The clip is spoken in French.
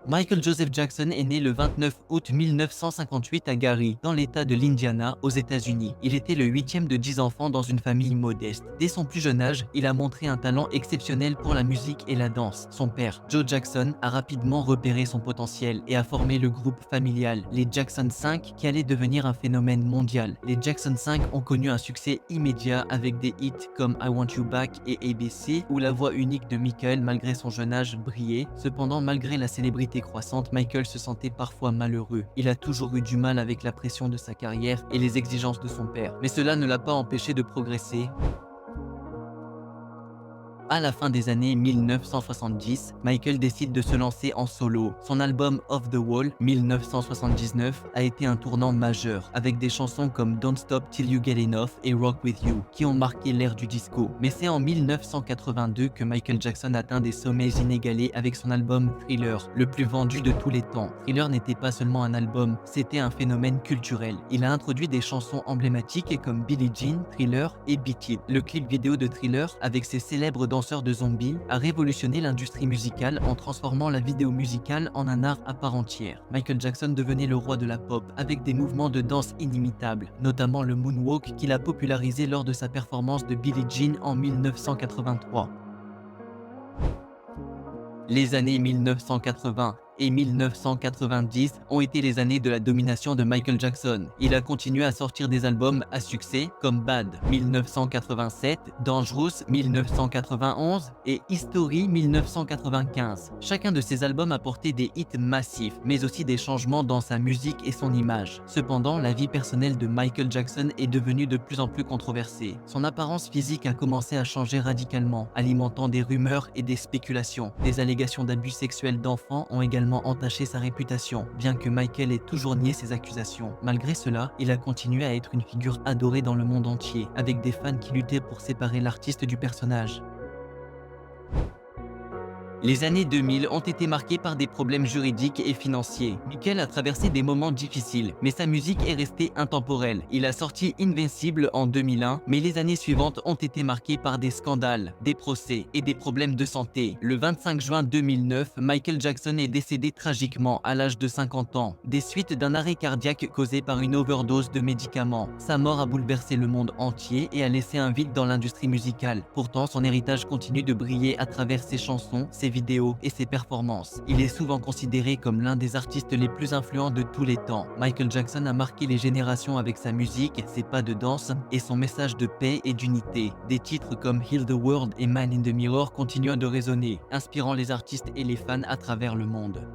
Michael Joseph Jackson est né le 29 août 1958 à Gary, dans l'État de l'Indiana, aux États-Unis. Il était le huitième de 10 enfants dans une famille modeste. Dès son plus jeune âge, il a montré un talent exceptionnel pour la musique et la danse. Son père, Joe Jackson, a rapidement repéré son potentiel et a formé le groupe familial, les Jackson 5, qui allait devenir un phénomène mondial. Les Jackson 5 ont connu un succès immédiat avec des hits comme I Want You Back et ABC, où la voix unique de Michael, malgré son jeune âge, brillait. Cependant, malgré la célébrité croissante, Michael se sentait parfois malheureux. Il a toujours eu du mal avec la pression de sa carrière et les exigences de son père. Mais cela ne l'a pas empêché de progresser. À la fin des années 1970, Michael décide de se lancer en solo. Son album Off the Wall 1979 a été un tournant majeur, avec des chansons comme Don't Stop Till You Get Enough et Rock With You, qui ont marqué l'ère du disco. Mais c'est en 1982 que Michael Jackson atteint des sommets inégalés avec son album Thriller, le plus vendu de tous les temps. Thriller n'était pas seulement un album, c'était un phénomène culturel. Il a introduit des chansons emblématiques comme Billie Jean, Thriller et Beat It. Le clip vidéo de Thriller, avec ses célèbres danseur de zombies, a révolutionné l'industrie musicale en transformant la vidéo musicale en un art à part entière. Michael Jackson devenait le roi de la pop avec des mouvements de danse inimitables, notamment le moonwalk qu'il a popularisé lors de sa performance de Billie Jean en 1983. Les années 1980 et 1990 ont été les années de la domination de Michael Jackson. Il a continué à sortir des albums à succès comme Bad 1987, Dangerous 1991 et History 1995. Chacun de ces albums a porté des hits massifs, mais aussi des changements dans sa musique et son image. Cependant, la vie personnelle de Michael Jackson est devenue de plus en plus controversée. Son apparence physique a commencé à changer radicalement, alimentant des rumeurs et des spéculations. Des allégations d'abus sexuels d'enfants ont également entaché sa réputation, bien que Michael ait toujours nié ces accusations. Malgré cela, il a continué à être une figure adorée dans le monde entier, avec des fans qui luttaient pour séparer l'artiste du personnage. Les années 2000 ont été marquées par des problèmes juridiques et financiers. Michael a traversé des moments difficiles, mais sa musique est restée intemporelle. Il a sorti Invincible en 2001, mais les années suivantes ont été marquées par des scandales, des procès et des problèmes de santé. Le 25 juin 2009, Michael Jackson est décédé tragiquement à l'âge de 50 ans, des suites d'un arrêt cardiaque causé par une overdose de médicaments. Sa mort a bouleversé le monde entier et a laissé un vide dans l'industrie musicale. Pourtant, son héritage continue de briller à travers ses chansons, ses vidéos et ses performances. Il est souvent considéré comme l'un des artistes les plus influents de tous les temps. Michael Jackson a marqué les générations avec sa musique, ses pas de danse et son message de paix et d'unité. Des titres comme Heal the World et Man in the Mirror continuent de résonner, inspirant les artistes et les fans à travers le monde.